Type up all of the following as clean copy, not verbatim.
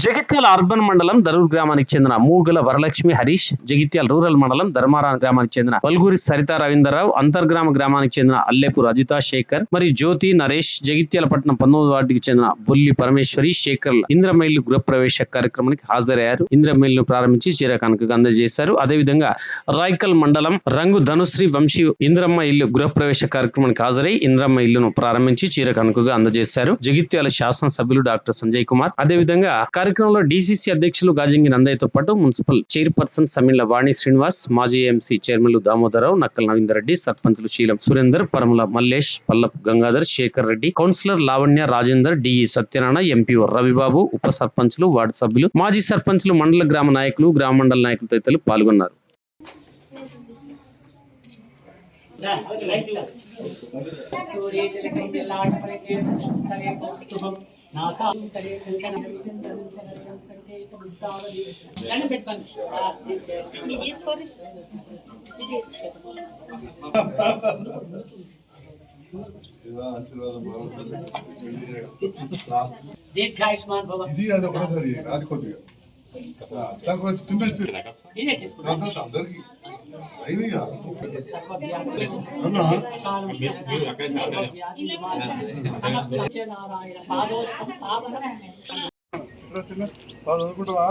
Jagtial urban మండలం దరూర్ గ్రామానికి చెందిన మూగల వరలక్ష్మి హరీష్, జగిత్యాల రూరల్ మండలం ధర్మారాం గ్రామానికి చెందిన పల్గూరి సరితా రవీంద్రరావు, అంతర్గ్రామ గ్రామానికి చెందిన అల్లెపు రజితా శేఖర్ మరియు జ్యోతి నరేష్, జగిత్యాల పట్టణం 19వ వార్డుకి చెందిన బొల్లి పరమేశ్వరి శేఖర్ల ఇంద్రమైలు గృహప్రవేశ కార్యక్రమానికి హాజరయ్యారు. ఇంద్రమైలును ప్రారంభించి చీర కానుకగా అందజేశారు. అదేవిధంగా రాయకల్ మండలం రంగు ధనుశ్రీ వంశీ ఇంద్రమ్మ ఇల్లు గృహప్రవేశ కార్యక్రమానికి హాజరై ఇంద్రమ్మ ఇల్లును ప్రారంభించి చీర కానుకగా అందజేశారు. జగిత్యాల శాసనసభ్యులు డాక్టర్ సంజయ్ కుమార్, అదేవిధంగా కార్యక్రమంలో డీసీసీ అధ్యక్షులు గాజంగి నందయ్యతో పాటు మున్సిపల్ చైర్పర్సన్ సమిళ్ల వాణి శ్రీనివాస్, మాజీ ఎంసీ చైర్మన్లు దామోదరరావు, నక్కల నవీందర్ రెడ్డి, సర్పంచులు Sheelam Surender, Paramala Mallesh, Pallap Gangadhar, Shekar Reddy, councillor Lavanya Rajender, DE Satyanarayana, MPO Ravibabu, ఉప సర్పంచులు, వార్డు సభ్యులు, మాజీ సర్పంచులు, మండల గ్రామ నాయకులు, గ్రామ మండల నాయకులు తదితరులు పాల్గొన్నారు. దీర్ఘాయుష్మాన్ భవ. ఇది అది ఒకటేసారి అది కొద్దిగా అందరికి అయినా చదువుకుంటావా?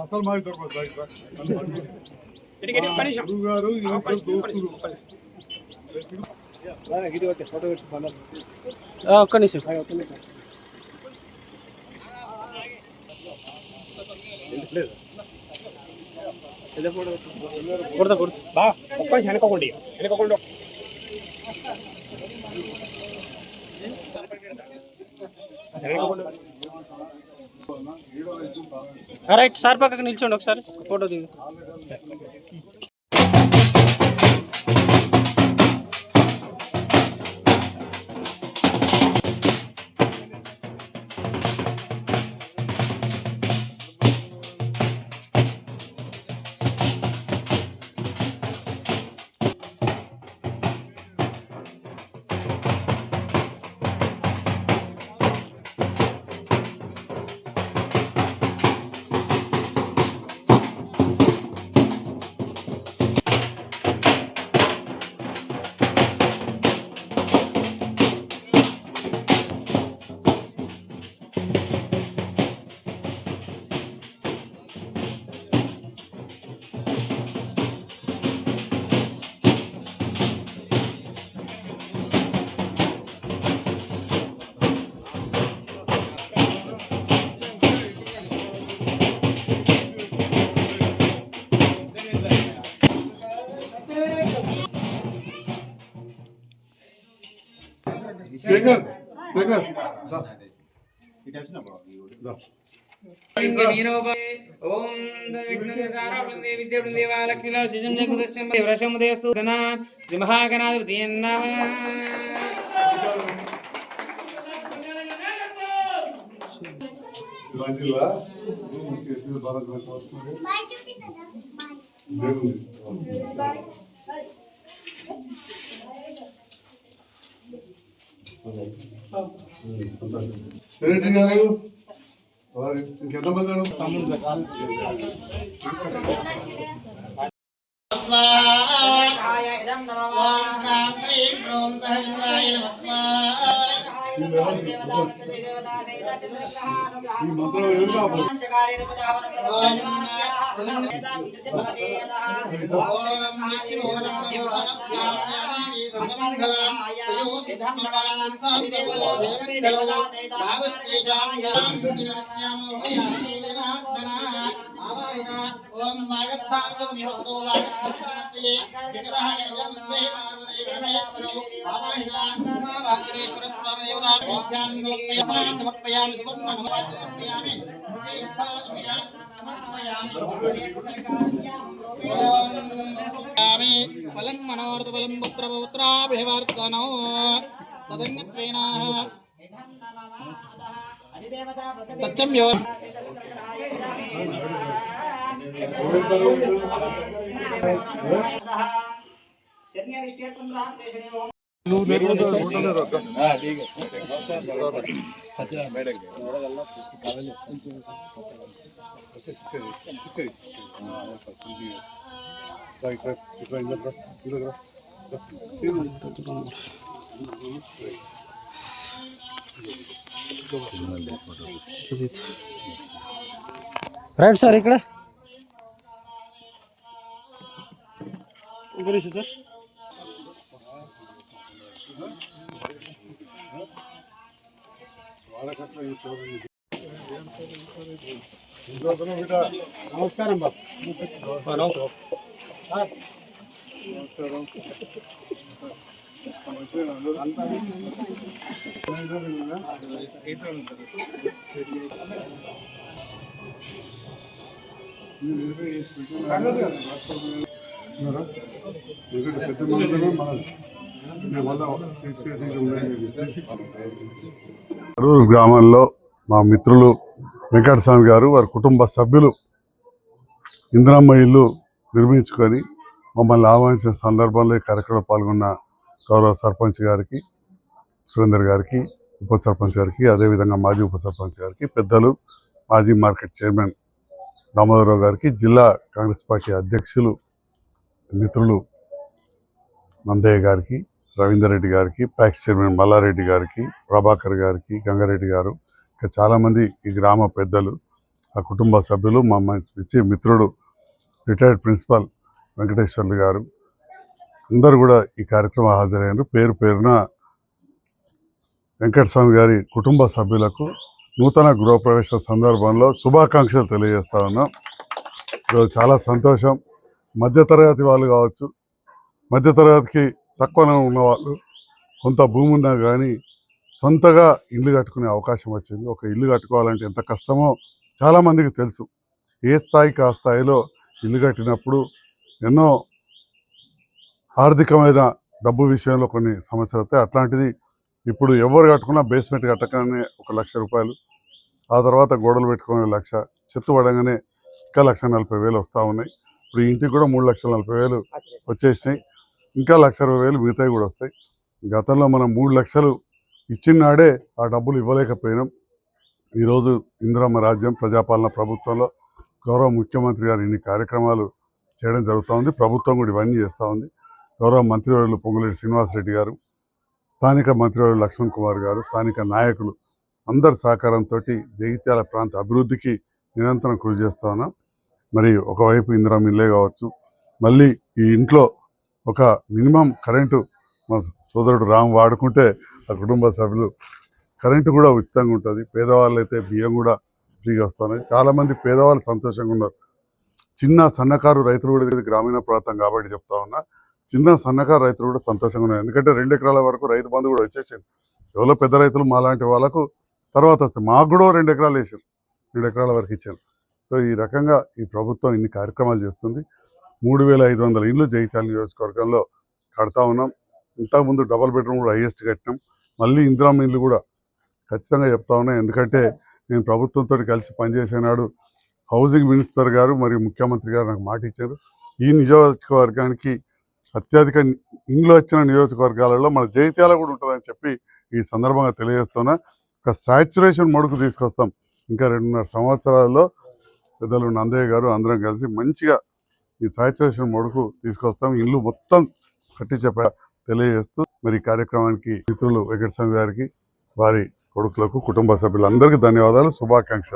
అసలు మాది గారు ఒక్క నిమిషం కొడతా బా ఒక్క నిమిషం వెనకోండి రైట్ సార్ పక్కకు నిల్చోండి ఒకసారి ఫోటో దిగు. శేఖర్ శేఖర్ శ్రీ మహాగణాధిపతి సెక్రటరీ గారు ఇంకెంతమంది ఈ మంత్రం ఫలం మనోరథ ఫలం పుత్ర పౌత్రాభివర్ధనో తదంగత్వేన తచ్చం యో రైట్ సార్ ఇక్కడ గురించి సార్ నమస్కారం బాబు. అడూరు గ్రామంలో మా మిత్రులు వెంకటస్వామి గారు వారి కుటుంబ సభ్యులు ఇందిరమ్మ ఇల్లు నిర్మించుకొని మమ్మల్ని ఆహ్వానించిన సందర్భంలో ఈ కార్యక్రమంలో పాల్గొన్న గౌరవ సర్పంచ్ గారికి, సురేందర్ గారికి, ఉప సర్పంచ్ గారికి, అదేవిధంగా మాజీ ఉప సర్పంచ్ గారికి, పెద్దలు మాజీ మార్కెట్ చైర్మన్ దామోదరరావు గారికి, జిల్లా కాంగ్రెస్ పార్టీ అధ్యక్షులు మిత్రులు నందయ్య గారికి, రవీందర్ రెడ్డి గారికి, ప్యాక్స్ చైర్మన్ మల్లారెడ్డి గారికి, ప్రభాకర్ గారికి, గంగారెడ్డి గారు, ఇంకా చాలామంది ఈ గ్రామ పెద్దలు, ఆ కుటుంబ సభ్యులు, మా మంచి మిత్రుడు రిటైర్డ్ ప్రిన్సిపల్ వెంకటేశ్వర్లు గారు అందరూ కూడా ఈ కార్యక్రమం హాజరయ్యారు. పేరు పేరున వెంకటస్వామి గారి కుటుంబ సభ్యులకు నూతన గృహప్రవేశ సందర్భంలో శుభాకాంక్షలు తెలియజేస్తా ఉన్నాం. చాలా సంతోషం. మధ్యతరగతి వాళ్ళు కావచ్చు, మధ్యతరగతికి తక్కువనే ఉన్నవాళ్ళు, కొంత భూమి ఉన్నా కానీ సొంతగా ఇల్లు కట్టుకునే అవకాశం వచ్చింది. ఒక ఇల్లు కట్టుకోవాలంటే ఎంత కష్టమో చాలామందికి తెలుసు. ఏ స్థాయికి ఆ స్థాయిలో ఇల్లు కట్టినప్పుడు ఎన్నో ఆర్థికమైన డబ్బు విషయంలో కొన్ని సమస్యలు వస్తాయి. అట్లాంటిది ఇప్పుడు ఎవరు కట్టుకున్నా బేస్మెంట్ కట్టగానే 1 లక్ష రూపాయలు, ఆ తర్వాత గోడలు పెట్టుకునే 1 లక్ష, చెత్త పడగానే ఇంకా 1,40,000 వస్తూ ఉన్నాయి. ఇప్పుడు ఈ ఇంటికి కూడా 3,40,000 వచ్చేసినాయి. ఇంకా 1,20,000 మిగతాయి కూడా వస్తాయి. గతంలో మనం 3 లక్షలు ఇచ్చినాడే ఆ డబ్బులు ఇవ్వలేకపోయినాం. ఈరోజు ఇందిరమ్మ రాజ్యం ప్రజాపాలన ప్రభుత్వంలో గౌరవ ముఖ్యమంత్రి గారు ఇన్ని కార్యక్రమాలు చేయడం జరుగుతూ ఉంది. ప్రభుత్వం కూడా ఇవన్నీ చేస్తూ ఉంది. గౌరవ మంత్రివర్యులు పొంగులేటి శ్రీనివాసరెడ్డి గారు, స్థానిక మంత్రివర్యులు లక్ష్మణ్ కుమార్ గారు, స్థానిక నాయకులు అందరి సహకారంతో జగిత్యాల ప్రాంత అభివృద్ధికి నిరంతరం కృషి చేస్తూ ఉన్నాం. మరి ఒకవైపు ఇందిరమ్మ ఇల్లే కావచ్చు, మళ్ళీ ఈ ఇంట్లో ఒక మినిమం కరెంటు మా సోదరుడు రామ్ వాడుకుంటే ఆ కుటుంబ సభ్యులు కరెంటు కూడా ఉచితంగా ఉంటుంది. పేదవాళ్ళు అయితే బియ్యం కూడా ఫ్రీగా వస్తున్నాయి. చాలామంది పేదవాళ్ళు సంతోషంగా ఉన్నారు. చిన్న సన్నకారు రైతులు కూడా, ఇది గ్రామీణ ప్రాంతం కాబట్టి చెప్తా ఉన్నా, చిన్న సన్నకారు రైతులు కూడా సంతోషంగా ఉన్నారు. ఎందుకంటే 2 ఎకరాల వరకు రైతు బంధు కూడా వచ్చేసింది. ఎవరో పెద్ద రైతులు మాలాంటి వాళ్ళకు తర్వాత వస్తాయి. మాకు కూడా 2 ఎకరాలు వేసారు, 2 ఎకరాల వరకు ఇచ్చారు. సో ఈ రకంగా ఈ ప్రభుత్వం ఇన్ని కార్యక్రమాలు చేస్తుంది. 3,500 ఇళ్ళు జగిత్యాల నియోజకవర్గంలో కడతా ఉన్నాం. ఇంతకుముందు డబల్ బెడ్రూమ్ కూడా హైయెస్ట్ కట్టినాం. మళ్ళీ ఇందిరమ్మ ఇల్లు కూడా ఖచ్చితంగా చెప్తా ఉన్నా. ఎందుకంటే నేను ప్రభుత్వంతో కలిసి పనిచేసేనాడు హౌసింగ్ మినిస్టర్ గారు మరియు ముఖ్యమంత్రి గారు నాకు మాట ఇచ్చారు. ఈ నియోజకవర్గానికి అత్యధిక ఇండ్లు వచ్చిన నియోజకవర్గాలలో మన జగిత్యాల కూడా ఉంటుందని చెప్పి ఈ సందర్భంగా తెలియజేస్తున్నా. ఒక సాచురేషన్ మోడ్కు తీసుకొస్తాం. ఇంకా 2.5 సంవత్సరాల్లో పెద్దలు నందయ్య గారు అందరం కలిసి మంచిగా ఈ సాచురేషన్ మోడ్కు తీసుకొస్తాం. ఇల్లు మొత్తం కట్టించే తెలియజేస్తూ మరి ఈ కార్యక్రమానికి మిత్రులు వెంకటస్వామి గారికి, వారి కొడుకులకు, కుటుంబ సభ్యులందరికీ ధన్యవాదాలు, శుభాకాంక్షలు.